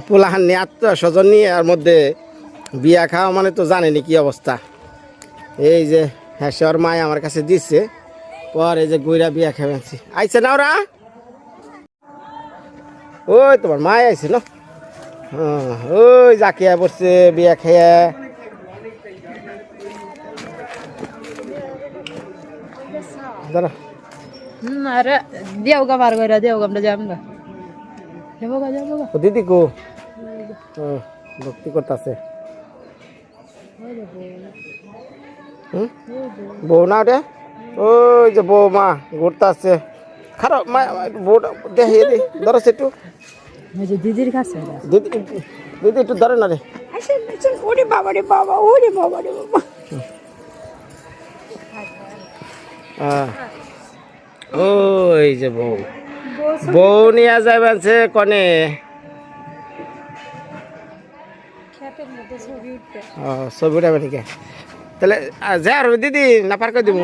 পোলাহান নিয়ে আত্মীয় স্বজন নিয়ে আর মধ্যে বিয়া খাওয়া মানে তো জানেনি কি অবস্থা। এই যে হ্যাঁ ওর মায় আমার কাছে দিচ্ছে, পরে যে গুইরা বিয়া খাওয়াচ্ছি আইছে না ওরা। ওই তোমার মায় আইছে না, ওই জাকিয়া পড়ছে বিয়া খেয়ে। দাঁড়া अरे देवगा मार गएर देवगा আমরা যাম না দেবগা দেবগা ও দিদি কো ভক্তি করতেছে। বউ না ওটা, ওই যে বউ মা ঘুরতেছে। খারাপ মা বউটা দেখিয়ে দি, ধরো একটু ওই যে দিদির কাছে দিদি, দিদি একটু ধরে না রে। ওরে বাবা রে বাবা, ওরে বাবা রে বাবা। ওই যে বউ, বউ নিয়ে যাবেন সে কনে। ছবি উঠাবে নাকি? তাহলে যা আর দিদি না পার করে দিব।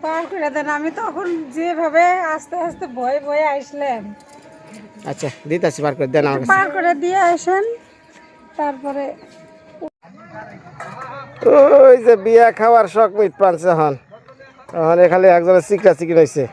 পার করে দেন, আমি তখন যেভাবে আস্তে আস্তে ভয়ে ভয়ে আসলাম। আচ্ছা দিতেছি, পার করে দেন আমার কাছে। পার করে দিয়ে আসেন তারপরে। ওই যে বিয়া খাওয়ার শখ মিট পানছে হন, তাহলে খালি একজনের চিকরা চিকেন হয়েছে।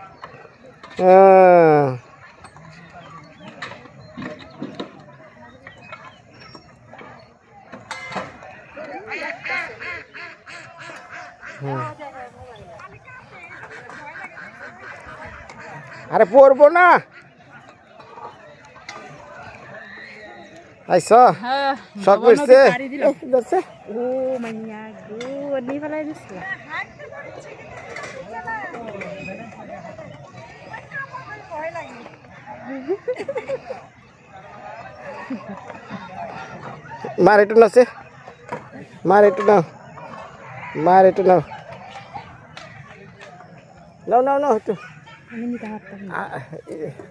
আরে পড়বো না আইস শখ মিটছে। ও মাইয়া গো নি ফেলাই দিছে। মার একটু নাচে, মার একটু নাও, মার একটু নাও, নাও নাও নাও একটু।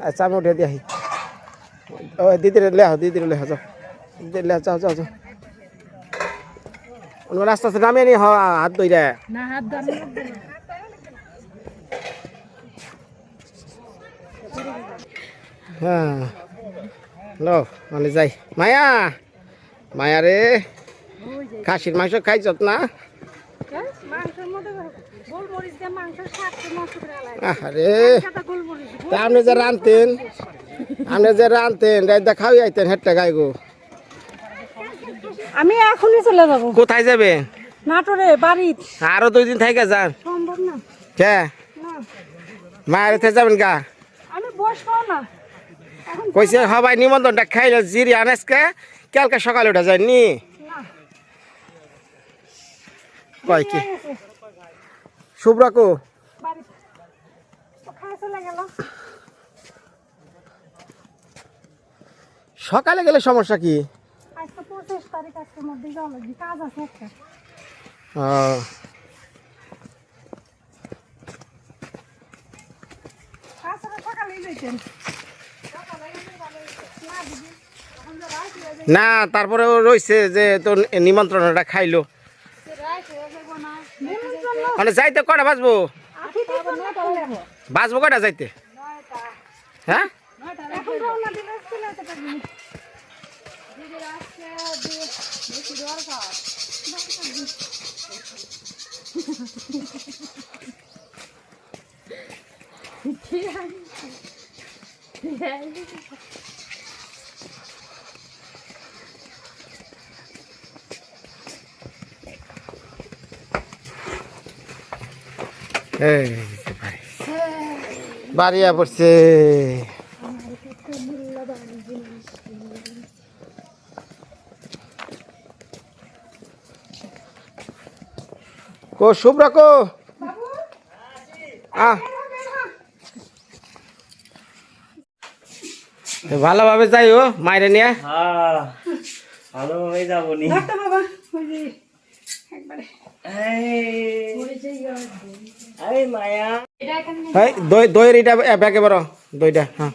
আচ্ছা আমি উঠে দিয়ে ও দিদির লে আহ, দিদির লে যাও, দিদির লে যাও যাও যাও। রাস্তা আছে নামিয়ে নি হাত ধরে না, হাত ধর হ্যাঁ লো মানে যাই। মায়া মায়া রে, খাসির মাংস খাইছত না? আরে তা আপনি যে রানতেন, আপনি যে রানতেন রাইদা খাওয়াই আইতেন হেঁটে গাই গো। আমি এখনই চলে যাব। কোথায় যাবে? নাটোরে বাড়ি। আরো 2 দিন থেকে যান। সম্ভব না। কে মায়ের যাবেন গা? আমি বসবো না। কইছে সবাই নিমন্ত্রণটা খাইলে জিরি আনেসকে কালকে সকালে উঠা যায়নি কয় কি শুভ্রাকো সকালে গেলে সমস্যা কি? আজকে 25 তারিখ, আজকের মধ্যে যাওয়া লাগবে, কাজ আছে একটা। সকালেই যাইতেন না, তারপরে রয়েছে যে তোর নিমন্ত্রণটা খাইলো মানে যাইতে কটা বাজবো? বাজবো কটা যাইতে? হ্যাঁ বাড়িয়া পড়ছে। কো শুভ্রা কো ভালোভাবে যাই ও মাইরে নিয়ে। ভালোভাবে যাবো নি মায়া। দইয়ের এটা ব্যাগে বড় দইটা, হ্যাঁ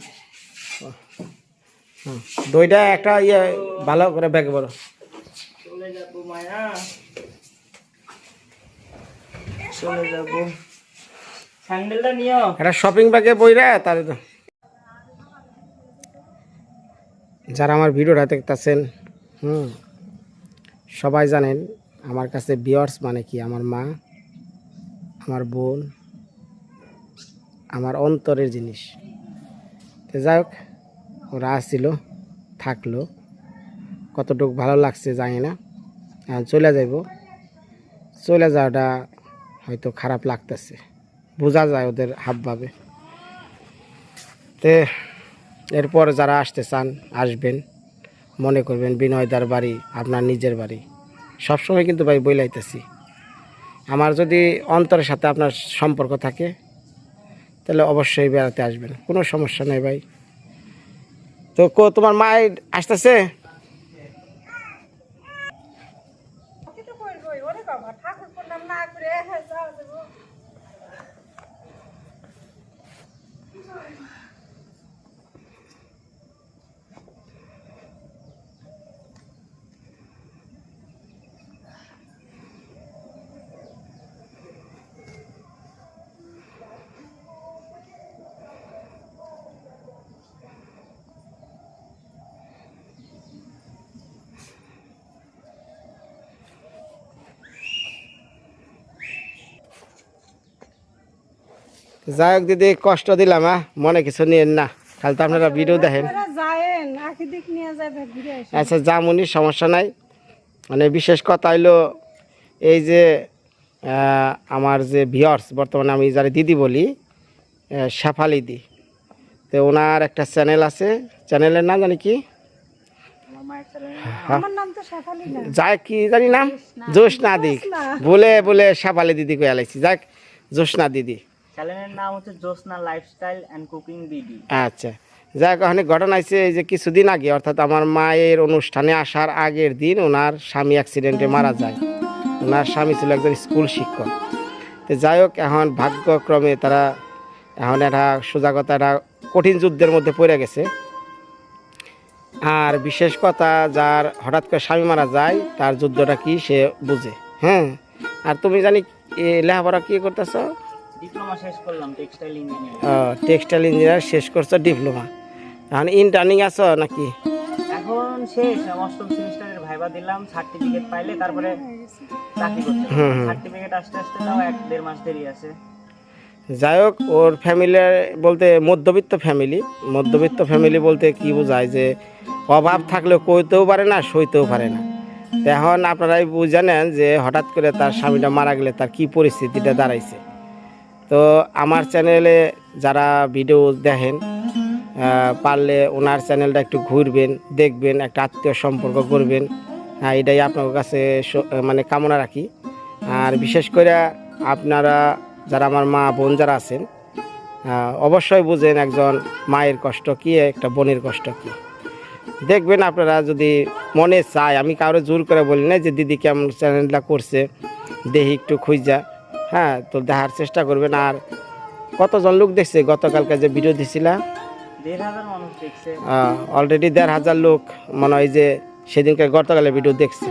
দইটা একটা ইয়ে ভালো করে ব্যাগে বড়। চলে যাবো মায়া, চলে যাবো। স্যান্ডেলটা নিও, এটা শপিং ব্যাগে বইরা তার যারা আমার ভিডিওটা দেখতেছেন সবাই জানেন আমার কাছে ভিউয়ার্স মানে কি, আমার মা, আমার বোন, আমার অন্তরের জিনিস। তো যাই হোক, ওরা আসছিল, থাকলো, কতটুকু ভালো লাগছে জানি না। এখন চলে যাইব, চলে যাওয়াটা হয়তো খারাপ লাগতেছে, বোঝা যায় ওদের হাবভাবে। তে এরপর যারা আসতে চান আসবেন, মনে করবেন বিনয়দার বাড়ি আপনার নিজের বাড়ি। সবসময় কিন্তু ভাই বইলাইতেছি, আমার যদি অন্তরের সাথে আপনার সম্পর্ক থাকে তাহলে অবশ্যই বেড়াতে আসবেন, কোনো সমস্যা নেই ভাই। তো তোমার মায়ের আসতেছে? যাই হোক দিদি, কষ্ট দিলাম, মনে কিছু নিয়েন না, খালি তো আপনারা ভিডিও দেখেন। আচ্ছা জামুনি, সমস্যা নাই। মানে বিশেষ কথা হইলো এই যে আমার যে ভিউয়ার্স, বর্তমানে আমি যারা দিদি বলি, শেফালি দি, তো ওনার একটা চ্যানেল আছে, চ্যানেলের নাম জানি কি, যাই কি জানি নাম, জোসনা দি, বলে বলে শেফালি দিদি কয়ে আলাইছি, যাক জোসনা দিদি। চ্যানেলের নাম হচ্ছে জোসনা লাইফস্টাইল এন্ড কুকিং দিদি। আচ্ছা, যাক অনেক ঘটনা আছে। এই যে কিছুদিন আগে, অর্থাৎ আমার মায়ের অনুষ্ঠানে আসার আগের দিন ওনার স্বামী অ্যাক্সিডেন্টে মারা যায়। ওনার স্বামী ছিল একজন স্কুল শিক্ষক। তো যাই হোক, এখন ভাগ্যক্রমে তারা এখন একটা সোজা কথা, একটা কঠিন যুদ্ধের মধ্যে পড়ে গেছে। আর বিশেষ কথা, যার হঠাৎ করে স্বামী মারা যায় তার যুদ্ধটা কি সে বুঝে। হ্যাঁ, আর তুমি জানি লেখাপড়া কি করতেছ? ডিপ্লোমা শেষ করলাম টেক্সটাইল ইঞ্জিনিয়ার। টেক্সটাইল ইঞ্জিনিয়ার শেষ করছো, ডিপ্লোমা। এখন ইন্টার্নিং আছো নাকি? এখন শেষ, অষ্টম সেমিস্টারের ভাইবা দিলাম, সার্টিফিকেট পাইলে তারপরে চাকরি করতে। সার্টিফিকেট আসতে আসতে তাও 1-1.5 মাস দেরি আছে। যাই হোক, ওর ফ্যামিলি বলতে মধ্যবিত্ত ফ্যামিলি। মধ্যবিত্ত ফ্যামিলি বলতে কি বোঝায়, যে অভাব থাকলেও কইতেও পারে না, সইতেও পারে না। এখন আপনারাই জানেন যে হঠাৎ করে তার স্বামীটা মারা গেলে তার কি পরিস্থিতিটা দাঁড়াইছে। তো আমার চ্যানেলে যারা ভিডিও দেখেন, পারলে ওনার চ্যানেলটা একটু ঘুরবেন, দেখবেন, একটা আত্মীয় সম্পর্ক করবেন। এটাই আপনার কাছে মানে কামনা রাখি। আর বিশেষ করে আপনারা যারা আমার মা বোন যারা আছেন, অবশ্যই বুঝেন একজন মায়ের কষ্ট কী, একটা বোনের কষ্ট কী। দেখবেন আপনারা যদি মনে চায়, আমি কারো জোর করে বলি না যে দিদি কেমন চ্যানেলটা করছে দেখি একটু খুঁজা, হ্যাঁ, তো দেখার চেষ্টা করবেন। আর কতজন লোক দেখছে গতকালকে যে ভিডিও দিছিলাম? 1,500 মানুষ দেখছে অলরেডি। 1,500 লোক মনে হয় যে সেদিনকে গতকালে ভিডিও দেখছে।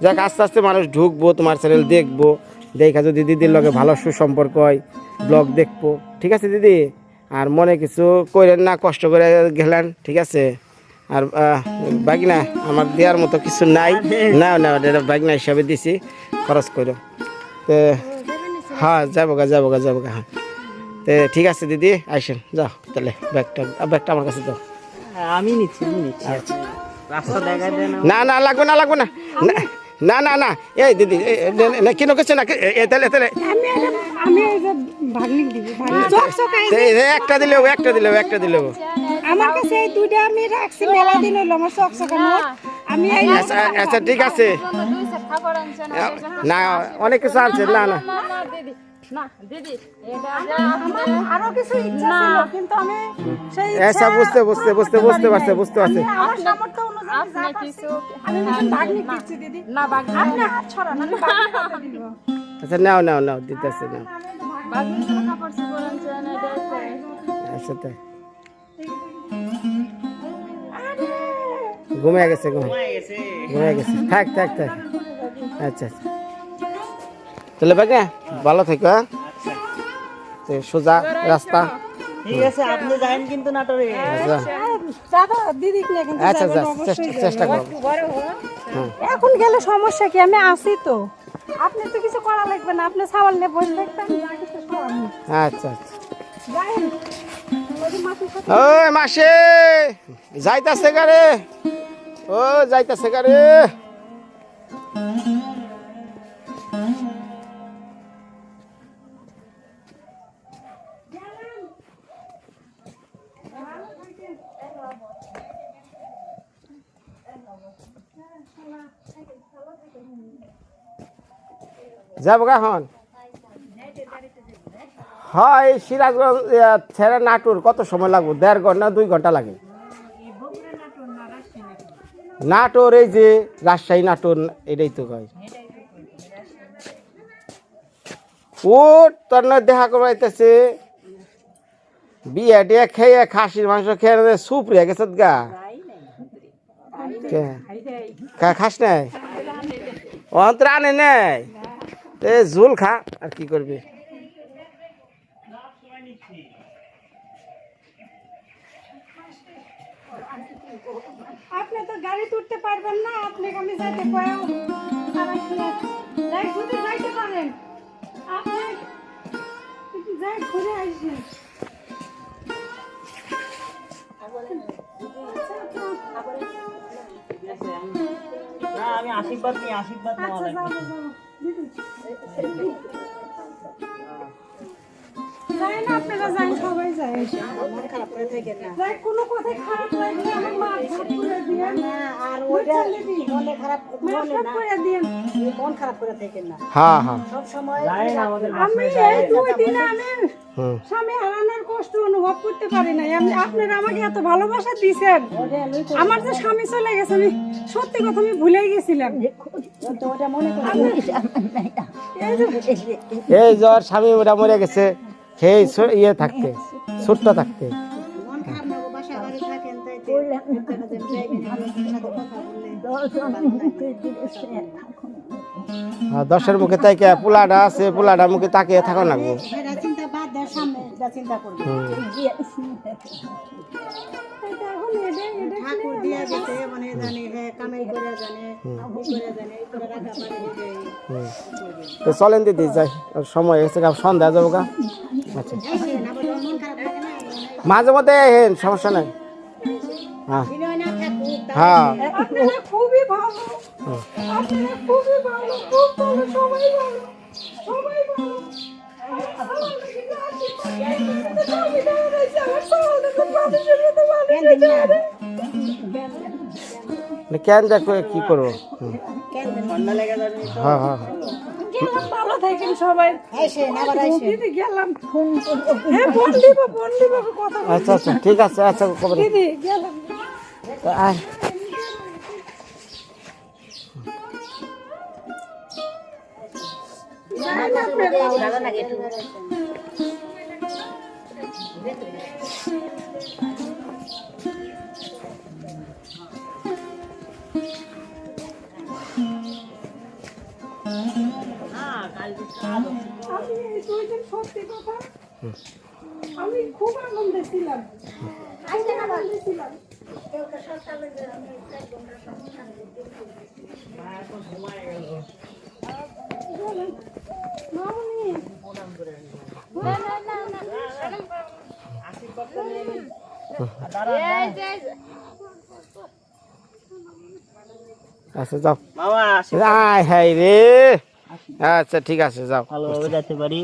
যাক, আস্তে আস্তে মানুষ ঢুকবো, তোমার চ্যানেল দেখবো, দেখা যদি দিদির লগে ভালো সুসম্পর্ক হয় ব্লগ দেখবো। ঠিক আছে দিদি, আর মনে কিছু করেন না, কষ্ট করে গেলেন, ঠিক আছে। আর বাগিনা আমার দেওয়ার মতো কিছু নাই, না না, এটা বাগিনা হিসাবে দিছি, খরচ করো। তো হ্যাঁ, যাবো গা হ্যাঁ। তো ঠিক আছে দিদি, আইসেন, যাও তাহলে। ব্যাগটা আমার কাছে দাও। আমি নিচ্ছি। আচ্ছা, রাস্তা দেখাই দেন। না লাগবে না না না না, এই দিদি কেন কিছু না, তাহলে আমি এই যে ভাগ্নিক দিব, একটা দিলেও আমার কাছে এই দুইটা আমি রাখছি, মেলা দিন হইলো আমার চকচকানো। আমি এই আচ্ছা ঠিক আছে, না অনেক কিছু আছে, না না না দিদি, এটা আমার আরো কিছু ইচ্ছা ছিল, কিন্তু আমি সেই আচ্ছা, বুঝতে পারছি। আমার সামর্থ্য অনুযায়ী যা পারছি আমি ভাগ্নিক দিচ্ছি দিদি। না বাগনি, আপনি হাত ছড়ান, আমি ভাগ্নিক হাতে দিব। আচ্ছা, নাও দিতেছে, নাও। বাগনি ছাড়া কাপড় চোপড় চান, এটা আচ্ছা, তাই ঘুমিয়ে গেছে, থাক। আচ্ছা, তাহলে বাগা ভালো থেকো, হ্যাঁ। সোজা রাস্তা। ঠিক আছে, আপনি যাবেন কিন্তু নাটোরে। আচ্ছা, দাদা দিদি নিয়ে কিন্তু আচ্ছা যাবেন, যা, অবশ্যই চেষ্টা যাবেন। করবো। এখন গেলে সমস্যা কি, আমি আছি তো, আপনি তো কিছু করা লাগবে না, আপনি সাওয়াল নিয়ে বসে থাকবেন, যা কিছু সব আমি আচ্ছা আচ্ছা। যাই ওই যে মাসির সাথে ওই মাসে যাইতাছে গারে, ও যাইতাছে গারে। যাবো এখন। হয় সিরাজগঞ্জ ছেড়ে নাটোর কত সময় লাগবে? 1.5 ঘন্টা 2 ঘন্টা লাগে। নাটোর এই যে রাজশাহী নাটোর, এটাই তো কয়। উঠ তোর না দেখা করবাইতেছে, বিয়ে টিয়া খেয়ে খাসির মাংস খেয়ে সুপ রে গেছে গা। খাস নাই অন্তর আনে নাই, এ ঝুল খা আর কি করবি। আপনি তো গাড়ি তুলতে পারবেন না, আপনাকে আমি যাইতে কয়েও যদি যাইতে পারেন আপনি একটু যাই ঘুরে আসবেন। না আমি আশীর্বাদ নিই, আশীর্বাদ নেওয়া আচ্ছা লাগবে। যাবো যাবো দিদি যাই না, আপনারা যাই, সবাই যায়, মন খারাপ করে থাকেন না, যাই কোনো কথাই খারাপ লাগলে আমার মা ভাত করে দিয়েন, আর ওইটা মনে খারাপ মনে না করে দিয়েন, মন খারাপ করে থাকেন না হ্যাঁ হ্যাঁ। সব সময়। যাই না আমাদের আমি এই 2 দিনে আমি স্বামী হারানোর কষ্ট অনুভব করতে পারি না। আপনারা আমাকে এত ভালোবাসা দিয়েছেন, আমার যে স্বামী চলে গেছে আমি সত্যি কথা আমি ভুলেই গেছিলাম। এই জ্বর স্বামী ওটা মরে গেছে, সেই ইয়ে থাকতে, ছোট্ট থাকতে। আর 10-এর মুখে তাকে পোলাটা আছে, পোলাটার মুখে তাকিয়ে থাকা লাগবো। ঠাকুর দিয়া গেছে মানে জানি কামাই করে জানে করে রাখা পারে। তো চলেন দিদি যাই, আর সময় হয়েছে, সন্ধ্যা যাবো গা। আচ্ছা মাঝে মধ্যে হেন, সমস্যা নাই। হ্যাঁ হ্যাঁ আপনারা খুবই ভালো, আপনারা খুবই ভালো, খুব ভালো, সবাই ভালো, সবাই ভালো। কেন দেখো কি করবো। হ্যাঁ হ্যাঁ গেলাম, ভালো থাকেন সবাই। দিদি গেলাম, হ্যাঁ বোন দিব কথা বলবো। আচ্ছা আচ্ছা ঠিক আছে। আচ্ছা খবর দিদি গেলাম। আয়। আমি এই 2 দিন সত্যি কথা আমি খুব আনন্দে ছিলাম, আনন্দে ছিলাম। মামনি আচ্ছা যাও। মামা আয় হাই রে। আচ্ছা ঠিক আছে যাও। ভালোভাবে যেতে পারি।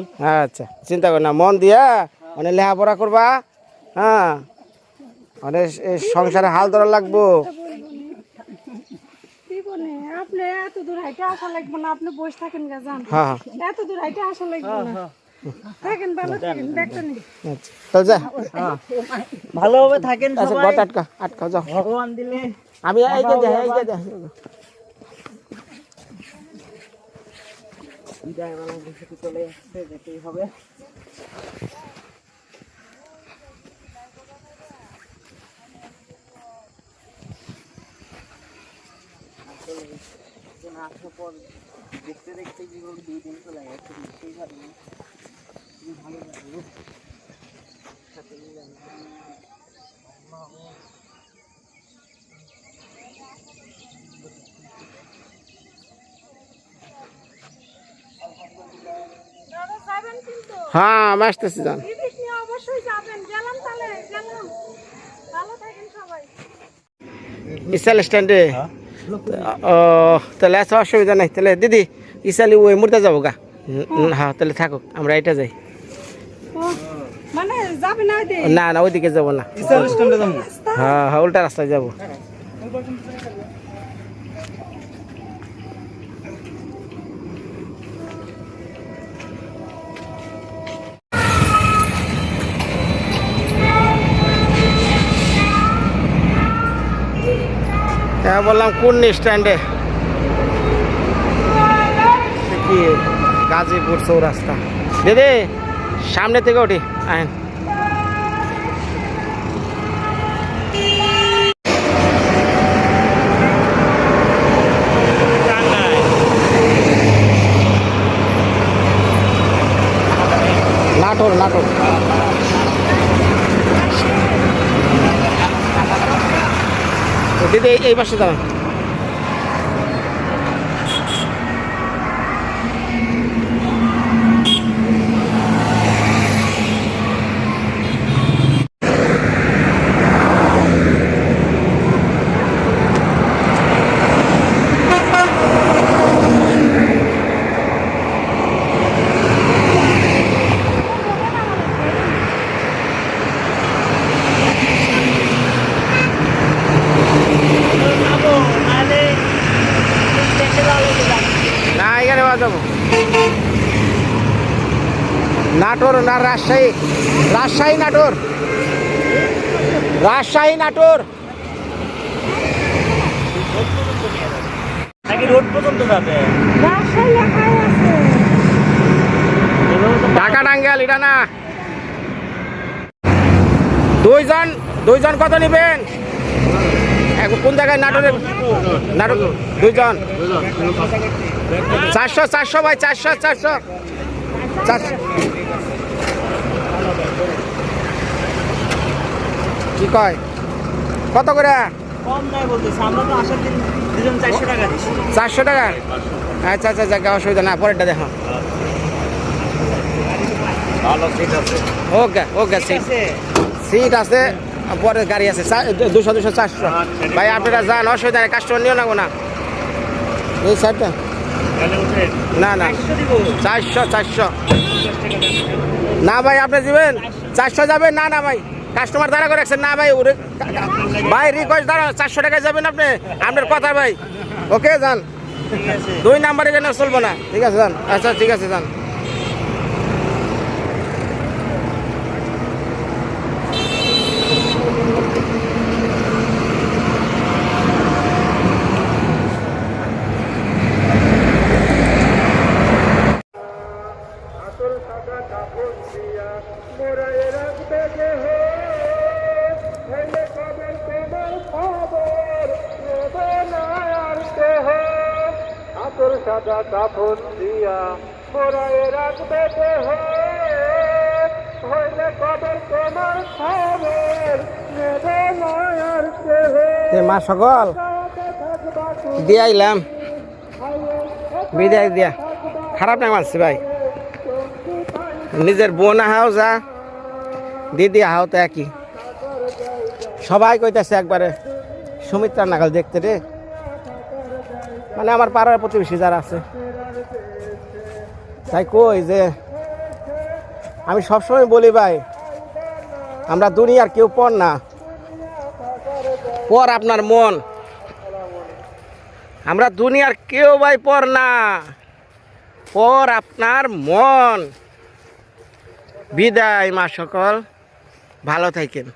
আচ্ছা চিন্তা কর না, মন দিয়া অনেক লেখাপড়া করবা। হ্যাঁ অনেক সংসারে হাল ধরা লাগবো। জীবনে আপনি এত দূর হাইটে আসা লাগবে না, আপনি বসে থাকেন গা যান, হ্যাঁ এত দূর হাইটে আসা লাগবে না, থাকেন ভালো থাকেন, দেখতে নেই। আচ্ছা চল যা। ভালোভাবে থাকেন আচ্ছা সবাই, গত আটকা যাও। ভগবান দিলে। আমি এই যে বিদায় বেলা বসে চলে আসছে, যেতেই হবে। আসার পর দেখতে দেখতে জীবন 2 দিন চলে গেছে, সেই ভাবে ভালো লাগলো। সাথে হ্যাঁ আমি আসতেছি যান। বিদেশ নিয়ে অবশ্যই যাবেন। গেলাম তাহলে, গেলাম। ভালো থাকেন সবাই। ইসাল স্ট্যান্ডে ও তাহলে আচ্ছা অসুবিধা নাই। তাহলে দিদি ইসালি ওই মুড়তে যাবো গা। হ্যাঁ তাহলে থাকুক আমরা এটা যাই। ও, মানে যাবে না ওইদিকে? না না ওইদিকে যাবো না, হ্যাঁ হ্যাঁ উল্টা রাস্তায় যাবো। হ্যাঁ বললাম কোন স্ট্যান্ডে? কি গাজীপুর চৌরাস্তা। দিদি সামনে থেকে উঠি আইন। নাটোর নাটোর। দিদি এই পাশে দাঁড়ান। না এখানে যাবো নাটোর না রাজশাহী? রাজশাহী নাটোর, রাজশাহী নাটোর। নাকি রোড পর্যন্ত যাবে? রাজশাহী লেখাই আছে। ঢাকা টাঙ্গাইল এটা না। দুইজন কত নিবেন? কোন জায়গায় নাটোরে? নাটোর দুইজন 400 ভাই 400 কি কয় কত করে? কম নাই বলতেছে, আমরা তো আসার দিন দুজন 400 টাকা দিছি। 400 টাকা? আচ্ছা আচ্ছা যাক অসুবিধা না, পরেরটা দেখো। ভালো সিট আছে। ওকে ওকে সিট আছে, পরে গাড়ি আছে 200 400। ভাই আপনারা যান, অসুবিধা নেই, কাস্টমার নিও না গো না। এই সাইডটা না না 400 না ভাই আপনি যাবেন 400 যাবেন? না না ভাই কাস্টমার দাঁড়া করে রাখছেন না ভাই। ভাই রিকোয়েস্ট দাঁড়া 400 টাকায় যাবেন আপনি, আপনার কথা ভাই। ওকে যান, 2 নাম্বারে কেন চলবো না? ঠিক আছে যান। আচ্ছা ঠিক আছে যান। সাদা কাপড় দিয়া মোরায়ে রাখবে দেহ, হইলে কবর তোমার খবর নেবে মায়ার দেহ। মা সকল দিয়ে আইলাম, বিদায় দিয়া। খারাপ না মানছি ভাই, নিজের বোন আহাও যা, দিদি আহাও তো একই। সবাই কইতেছে একবারে সুমিত্রা নাগাল দেখতে রে, মানে আমার পাড়ার প্রতিবেশী যারা আছে। তাই কই যে আমি সবসময় বলি ভাই, আমরা দুনিয়ার কেউ পর না, পর আপনার মন। আমরা দুনিয়ার কেউ ভাই পর না, পর আপনার মন। বিদায় মা সকল, ভালো থাকেন।